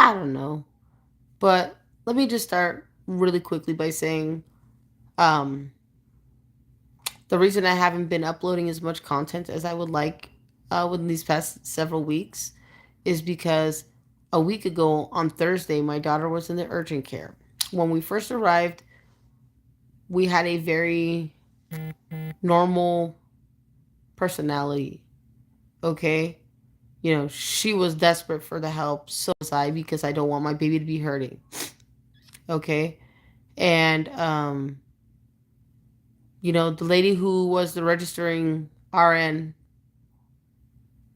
I don't know. But let me just start really quickly by saying um, the reason I haven't been uploading as much content as I would like within these past several weeks is because a week ago on Thursday, my daughter was in the urgent care. When we first arrived, we had a very normal personality, okay? You know, she was desperate for the help, so was I, because I don't want my baby to be hurting, okay? And you know, the lady who was the registering RN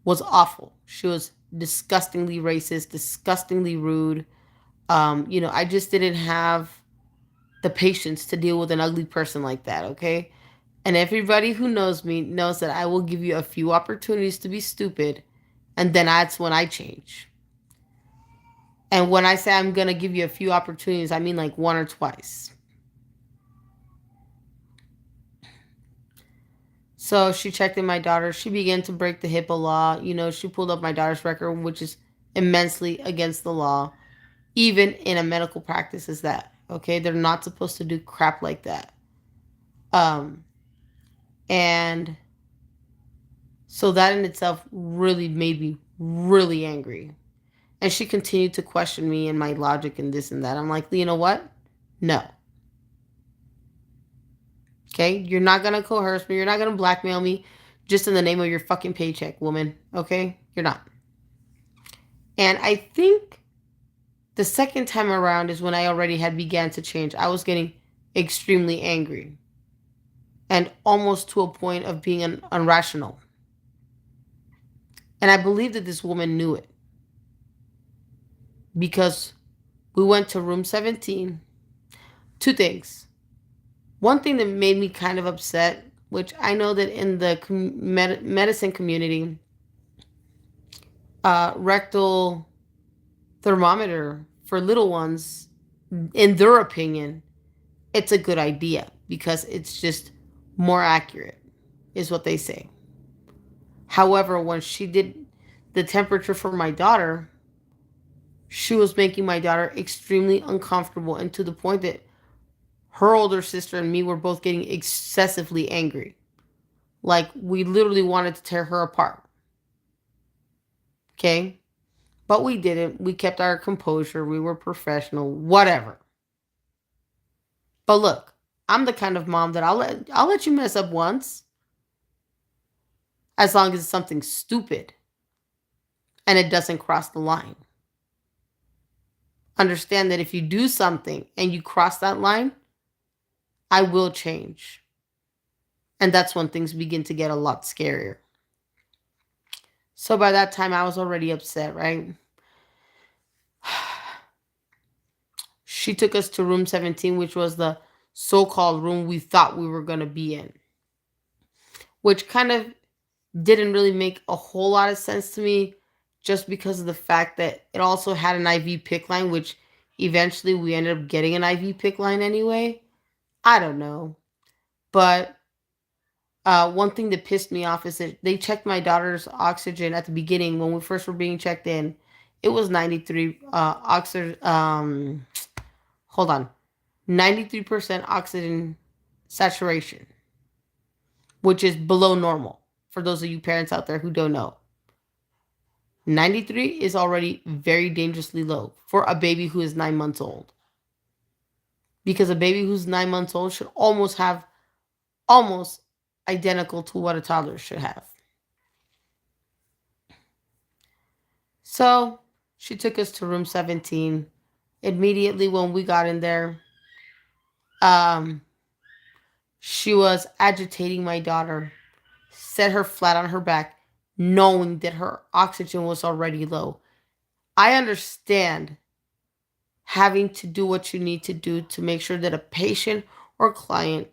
was awful. She was disgustingly racist, disgustingly rude. You know, I just didn't have the patience to deal with an ugly person like that, okay? And everybody who knows me knows that I will give you a few opportunities to be stupid, and then that's when I change. And when I say I'm going to give you a few opportunities, I mean like one or twice. So she checked in my daughter. She began to break the HIPAA law. You know, she pulled up my daughter's record, which is immensely against the law, even in a medical practice as that. Okay, they're not supposed to do crap like that. Um, and so that in itself really made me really angry. And she continued to question me and my logic and this and that. I'm like, you know what? No. Okay, you're not gonna coerce me. You're not gonna blackmail me, just in the name of your fucking paycheck, woman. Okay, you're not. And I think the second time around is when I already had began to change. I was getting extremely angry and almost to a point of being irrational. And I believe that this woman knew it because we went to room 17. Two things. One thing that made me kind of upset, which I know that in the medicine community, rectal thermometer for little ones, in their opinion, it's a good idea because it's just more accurate, is what they say. However, when she did the temperature for my daughter, she was making my daughter extremely uncomfortable, and to the point that her older sister and me were both getting excessively angry. Like, we literally wanted to tear her apart. Okay? But we didn't. We kept our composure. We were professional, whatever. But look, I'm the kind of mom that I'll let you mess up once as long as it's something stupid and it doesn't cross the line. Understand that if you do something and you cross that line, I will change. And that's when things begin to get a lot scarier. So by that time, I was already upset, right? She took us to room 17, which was the so called room we thought we were going to be in, which kind of didn't really make a whole lot of sense to me just because of the fact that it also had an IV pick line, which eventually we ended up getting an IV pick line anyway. I don't know. But one thing that pissed me off is that they checked my daughter's oxygen at the beginning when we first were being checked in. It was 93 oxygen. Hold on, 93% oxygen saturation, which is below normal. For those of you parents out there who don't know, 93 is already very dangerously low for a baby who is 9 months old. Because a baby who's 9 months old should almost have almost identical to what a toddler should have. So she took us to room 17. Immediately when we got in there, um, she was agitating my daughter, set her flat on her back, knowing that her oxygen was already low. I understand having to do what you need to do to make sure that a patient or client,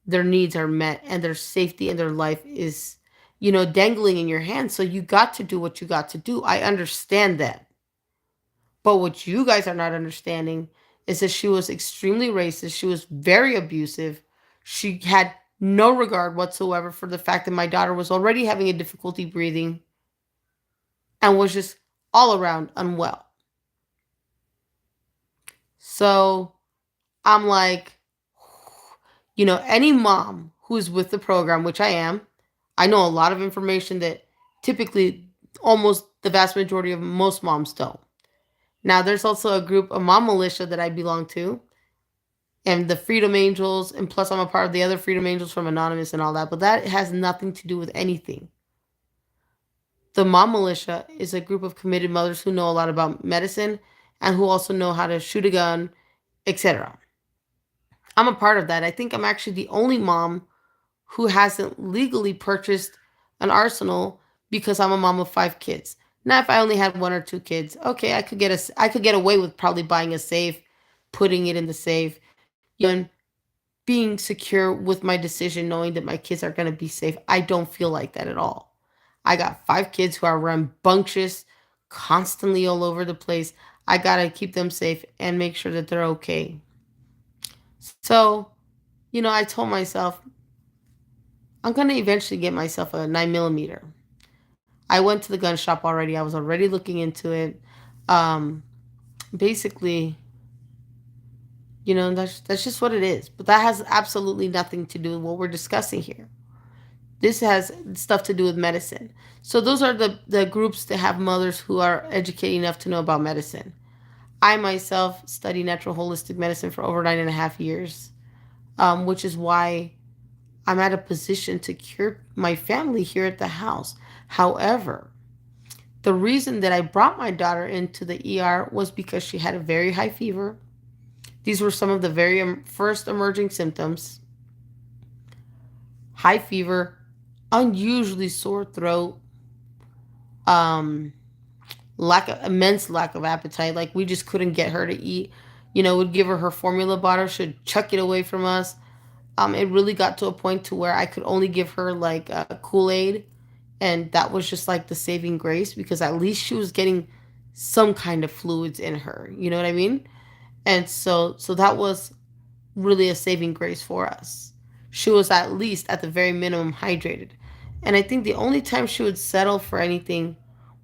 their needs are met and their safety and their life is, dangling in your hands. So you got to do what you got to do. I understand that. But what you guys are not understanding is that she was extremely racist. She was very abusive. She had no regard whatsoever for the fact that my daughter was already having a difficulty breathing and was just all around unwell. So I'm like, any mom who's with the program, which I am, I know a lot of information that typically almost the vast majority of most moms don't. Now, there's also a group, a mom militia that I belong to, and the Freedom Angels, and plus I'm a part of the other Freedom Angels from Anonymous and all that, but that has nothing to do with anything. The mom militia is a group of committed mothers who know a lot about medicine and who also know how to shoot a gun, etc. I'm a part of that. I think I'm actually the only mom who hasn't legally purchased an arsenal because I'm a mom of 5 kids. Now, if I only had 1 or 2 kids, okay, I could get away with probably buying a safe, putting it in the safe, and being secure with my decision, knowing that my kids are going to be safe. I don't feel like that at all. I got 5 kids who are rambunctious, constantly all over the place. I got to keep them safe and make sure that they're okay. So, I told myself, I'm going to eventually get myself a 9mm. I went to the gun shop already. I was already looking into it. Um, Basically, that's just what it is. But that has absolutely nothing to do with what we're discussing here. This has stuff to do with medicine. So those are the groups that have mothers who are educated enough to know about medicine. I myself study natural holistic medicine for over 9.5 years, which is why I'm at a position to cure my family here at the house. However, the reason that I brought my daughter into the ER was because she had a very high fever. These were some of the very first emerging symptoms: high fever, unusually sore throat, um, immense lack of appetite. Like, we just couldn't get her to eat. Would give her formula bottle, she'd chuck it away from us. It really got to a point to where I could only give her like a Kool-Aid, and that was just like the saving grace because at least she was getting some kind of fluids in her. You know what I mean? And so that was really a saving grace for us. She was at least at the very minimum hydrated. And I think the only time she would settle for anything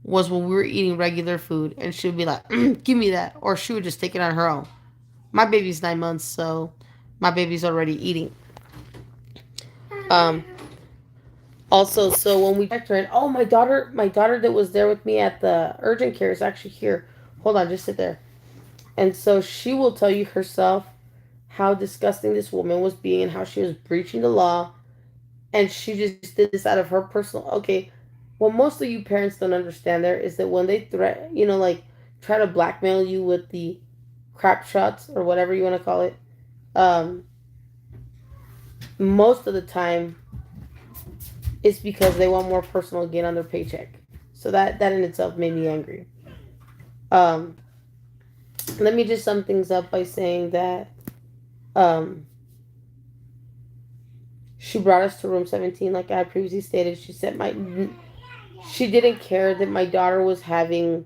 was when we were eating regular food and she would be like, give me that. Or she would just take it on her own. My baby's 9 months, so my baby's already eating. Um, Also, so when we checked her in, oh, my daughter that was there with me at the urgent care is actually here. Hold on, just sit there. And so she will tell you herself how disgusting this woman was being and how she was breaching the law. And she just did this out of her personal. Okay, what most of you parents don't understand there is that when they like try to blackmail you with the crap shots or whatever you want to call it, um, most of the time it's because they want more personal gain on their paycheck. So that in itself made me angry. Um, Let me just sum things up by saying that um, she brought us to room 17, like I previously stated. She didn't care that my daughter was having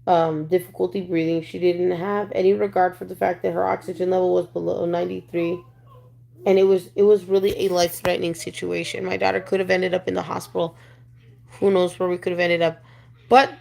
difficulty breathing. She didn't have any regard for the fact that her oxygen level was below 93, and it was really a life threatening situation. My daughter could have ended up in the hospital. Who knows where we could have ended up, but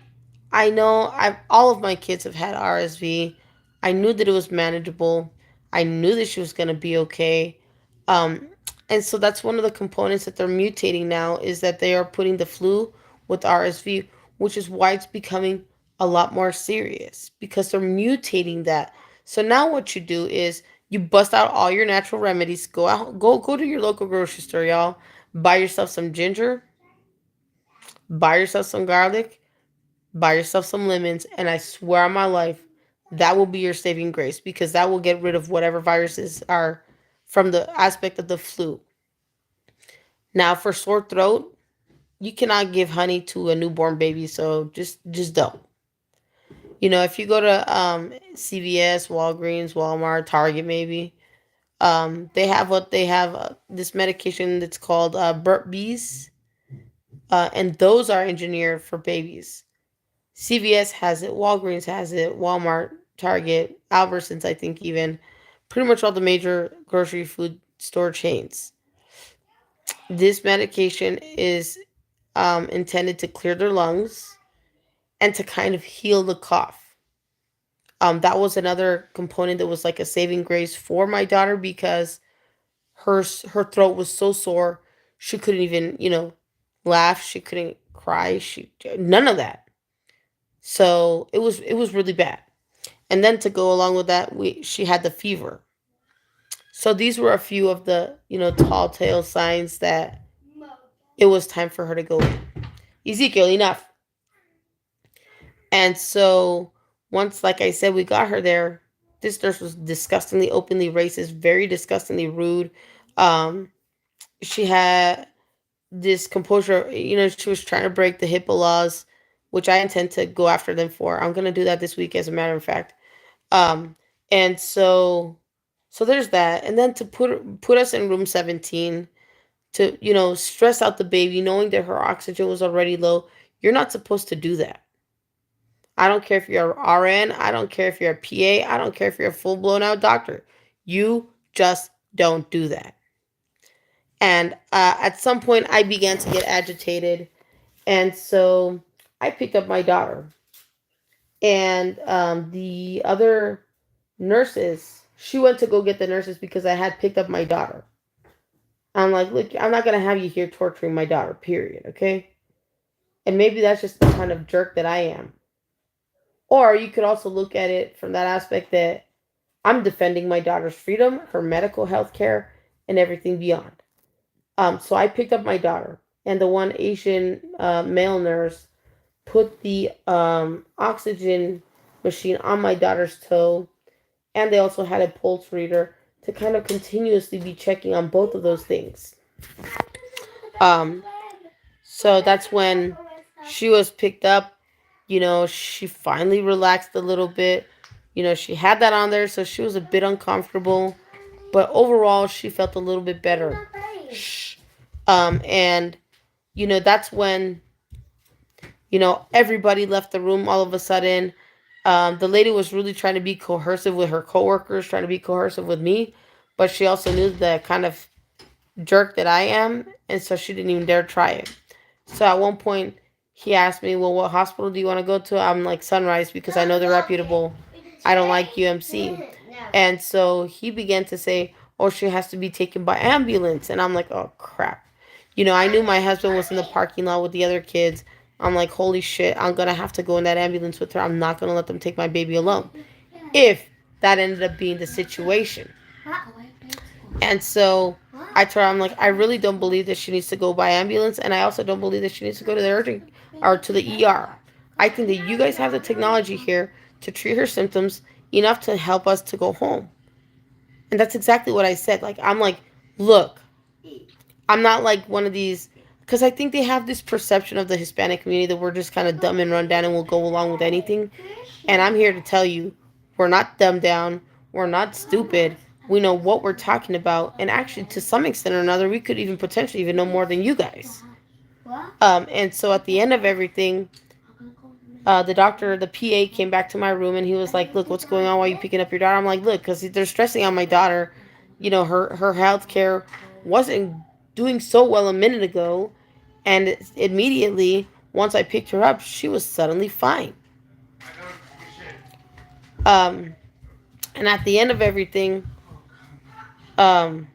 I know all of my kids have had RSV. I knew that it was manageable. I knew that she was going to be okay. Um, and so that's one of the components that they're mutating now is that they are putting the flu with RSV, which is why it's becoming a lot more serious because they're mutating that. So now what you do is you bust out all your natural remedies. Go to your local grocery store, y'all. Buy yourself some ginger, buy yourself some garlic, buy yourself some lemons, and I swear on my life, that will be your saving grace because that will get rid of whatever viruses are from the aspect of the flu. Now, for sore throat, you cannot give honey to a newborn baby, so just don't. If you go to CVS, Walgreens, Walmart, Target, maybe they have this medication that's called Burp Bees, and those are engineered for babies. CVS has it, Walgreens has it, Walmart, Target, Albertsons, I think even. Pretty much all the major grocery food store chains. This medication is intended to clear their lungs and to kind of heal the cough. That was another component that was like a saving grace for my daughter because her throat was so sore she couldn't even laugh, she couldn't cry, she none of that. So it was really bad. And then to go along with that, we she had the fever. So these were a few of the tall tale signs that it was time for her to go in. Ezekiel, enough. And so once, like I said, we got her there, this nurse was disgustingly openly racist, very disgustingly rude. Um, she had this composure, she was trying to break the HIPAA laws, which I intend to go after them for. I'm gonna do that this week, as a matter of fact. Um, and so there's that. And then to put us in room 17 to stress out the baby, knowing that her oxygen was already low. You're not supposed to do that. I don't care if you're an RN. I don't care if you're a PA. I don't care if you're a full blown out doctor. You just don't do that. And at some point, I began to get agitated. And so I picked up my daughter. And the other nurses, she went to go get the nurses because I had picked up my daughter. I'm like, look, I'm not going to have you here torturing my daughter, period. Okay. And maybe that's just the kind of jerk that I am. Or you could also look at it from that aspect that I'm defending my daughter's freedom, her medical health care, and everything beyond. So I picked up my daughter, and the one Asian male nurse put the oxygen machine on my daughter's toe, and they also had a pulse reader to kind of continuously be checking on both of those things. Um, so that's when she was picked up. She finally relaxed a little bit. She had that on there, so she was a bit uncomfortable, but overall, she felt a little bit better. Shh. And that's when everybody left the room all of a sudden. The lady was really trying to be coercive with her coworkers, trying to be coercive with me, but she also knew the kind of jerk that I am, and so she didn't even dare try it. So at one point, he asked me, well, what hospital do you want to go to? I'm like, Sunrise, because I know they're reputable. I don't like UMC. And so he began to say, oh, she has to be taken by ambulance. And I'm like, oh, crap. I knew my husband was in the parking lot with the other kids. I'm like, holy shit, I'm going to have to go in that ambulance with her. I'm not going to let them take my baby alone. If that ended up being the situation. And so I told her, I'm like, I really don't believe that she needs to go by ambulance. And I also don't believe that she needs to go to the urgent or to the ER. I think that you guys have the technology here to treat her symptoms enough to help us to go home. And that's exactly what I said. Like, I'm like, look, I'm not like one of these, because I think they have this perception of the Hispanic community that we're just kind of dumb and run down and we'll go along with anything. And I'm here to tell you, we're not dumbed down. We're not stupid. We know what we're talking about. And actually, to some extent or another, we could even potentially even know more than you guys. And so at the end of everything, the PA came back to my room and he was like, look, what's going on? Why are you picking up your daughter? I'm like, look, because they're stressing on my daughter. Her health care wasn't doing so well a minute ago. And immediately, once I picked her up, she was suddenly fine. And at the end of everything, um,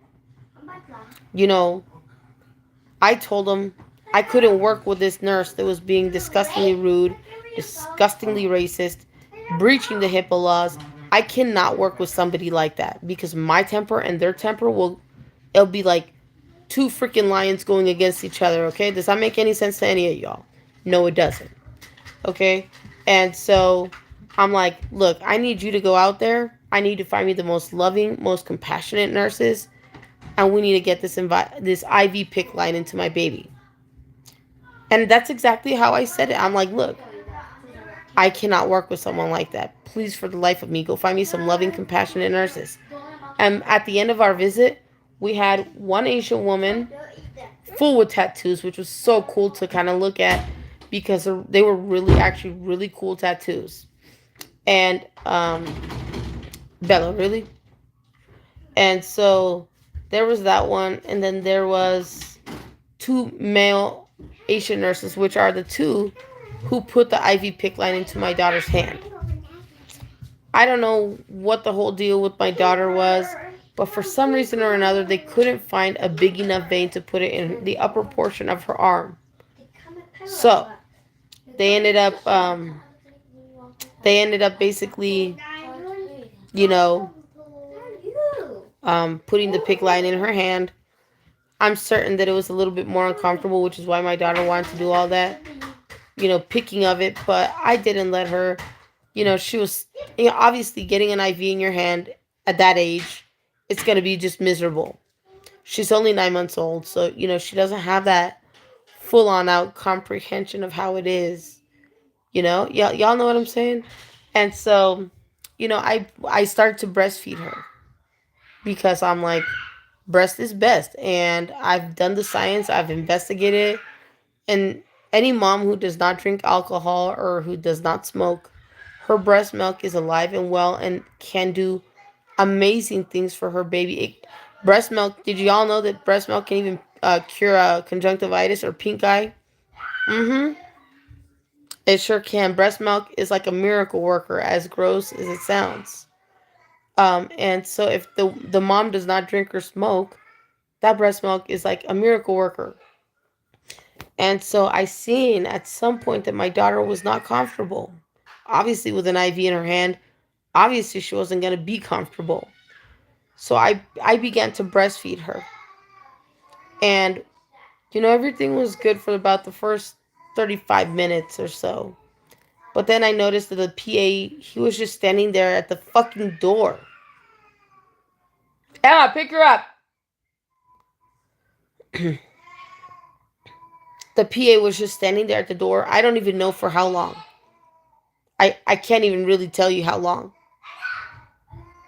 I told him I couldn't work with this nurse that was being disgustingly rude, disgustingly racist, breaching the HIPAA laws. I cannot work with somebody like that because my temper and their temper it'll be like two freaking lions going against each other, okay? Does that make any sense to any of y'all? No, it doesn't. Okay? And so I'm like, look, I need you to go out there. I need to find me the most loving, most compassionate nurses. And we need to get this IV pick line into my baby. And that's exactly how I said it. I'm like, look, I cannot work with someone like that. Please, for the life of me, go find me some loving, compassionate nurses. And at the end of our visit, we had one Asian woman full with tattoos, which was so cool to kind of look at because they were actually really cool tattoos. And Bella, really? And so there was that one, and then there was two male Asian nurses, which are the two who put the IV pick line into my daughter's hand. I don't know what the whole deal with my daughter was, but for some reason or another, they couldn't find a big enough vein to put it in the upper portion of her arm. So they ended up, basically, you know, putting the PICC line in her hand. I'm certain that it was a little bit more uncomfortable, which is why my daughter wanted to do all that, picking of it. But I didn't let her. She was, obviously getting an IV in your hand at that age, it's going to be just miserable. She's only 9 months old, so, she doesn't have that full on out comprehension of how it is. Y'all know what I'm saying? And so, I start to breastfeed her because I'm like, breast is best. And I've done the science, I've investigated it. And any mom who does not drink alcohol or who does not smoke, her breast milk is alive and well and can do amazing things for her baby. Breast milk, did you all know that breast milk can even cure conjunctivitis or pink eye? Mm-hmm. It sure can. Breast milk is like a miracle worker, as gross as it sounds. And so if the mom does not drink or smoke, that breast milk is like a miracle worker. And so I seen at some point that my daughter was not comfortable. Obviously, with an IV in her hand, obviously she wasn't going to be comfortable. So I began to breastfeed her. And, everything was good for about the first 35 minutes or so. But then I noticed that the PA, he was just standing there at the fucking door. Emma, pick her up. The PA was just standing there at the door. I don't even know for how long. I can't even really tell you how long.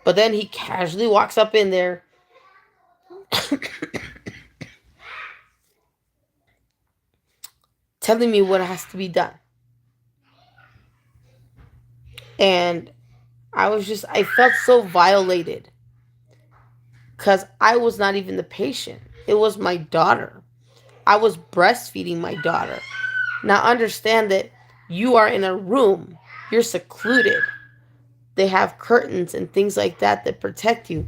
But then he casually walks up in there. Telling me what has to be done. And I felt so violated. Because I was not even the patient. It was my daughter. I was breastfeeding my daughter. Now understand that you are in a room. You're secluded. They have curtains and things like that protect you.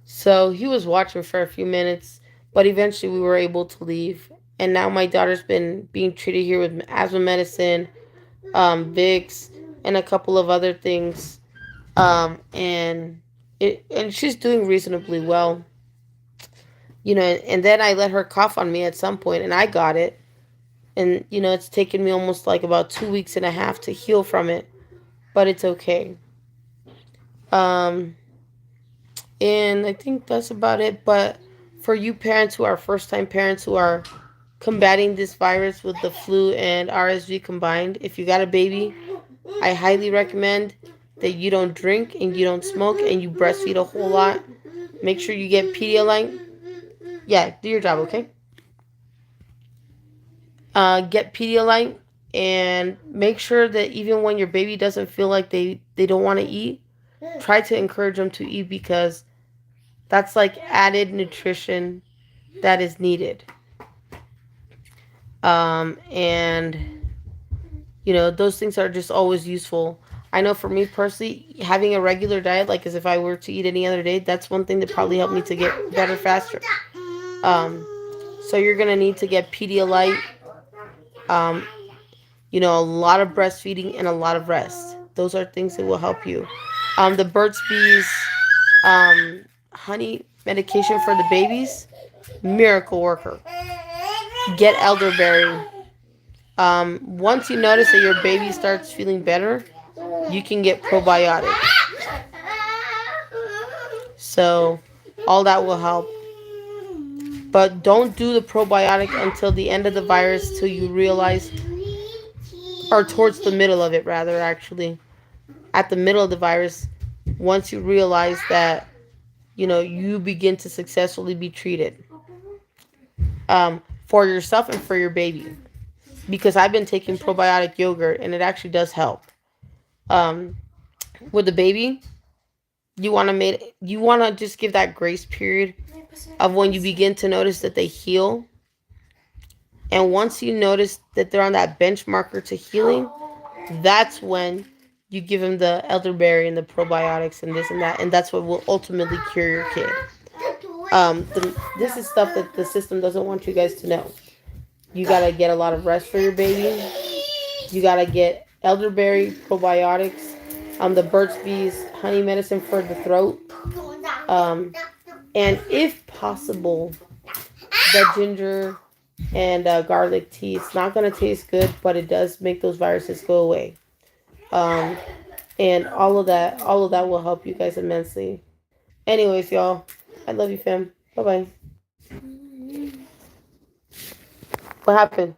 So he was watching for a few minutes, but eventually we were able to leave. And now my daughter's been being treated here with asthma medicine, Vicks, and a couple of other things. And she's doing reasonably well. And then I let her cough on me at some point, and I got it. And it's taken me almost like about 2 weeks and a half to heal from it, but it's okay. Um, and I think that's about it. But for you parents who are first time parents who are combating this virus with the flu and RSV combined, if you got a baby, I highly recommend that you don't drink and you don't smoke and you breastfeed a whole lot. Make sure you get Pedialyte. Yeah, do your job, okay? Get Pedialyte and make sure that even when your baby doesn't feel like they don't want to eat, try to encourage them to eat because that's like added nutrition that is needed. And those things are just always useful. I know for me personally, having a regular diet, like as if I were to eat any other day, that's one thing that probably helped me to get better faster. So you're gonna need to get Pedialyte, um, a lot of breastfeeding and a lot of rest. Those are things that will help you. The Burt's Bees honey medication for the babies, miracle worker. Get elderberry. Once you notice that your baby starts feeling better, you can get probiotic. So all that will help. But don't do the probiotic until the end of the virus, till you realize, or towards the middle of it rather, actually. At the middle of the virus, once you realize that, you begin to successfully be treated. For yourself and for your baby. Because I've been taking probiotic yogurt and it actually does help. With the baby, you want to just give that grace period of when you begin to notice that they heal. And once you notice that they're on that benchmarker to healing, that's when you give them the elderberry and the probiotics and this and that, and that's what will ultimately cure your kid. This is stuff that the system doesn't want you guys to know. You gotta get a lot of rest for your baby. You gotta get elderberry probiotics, the Burt's Bees honey medicine for the throat, and if possible, the ginger and garlic tea. It's not gonna taste good, but it does make those viruses go away. Um, and all of that will help you guys immensely. Anyways, y'all, I love you, fam. Bye bye. What happened?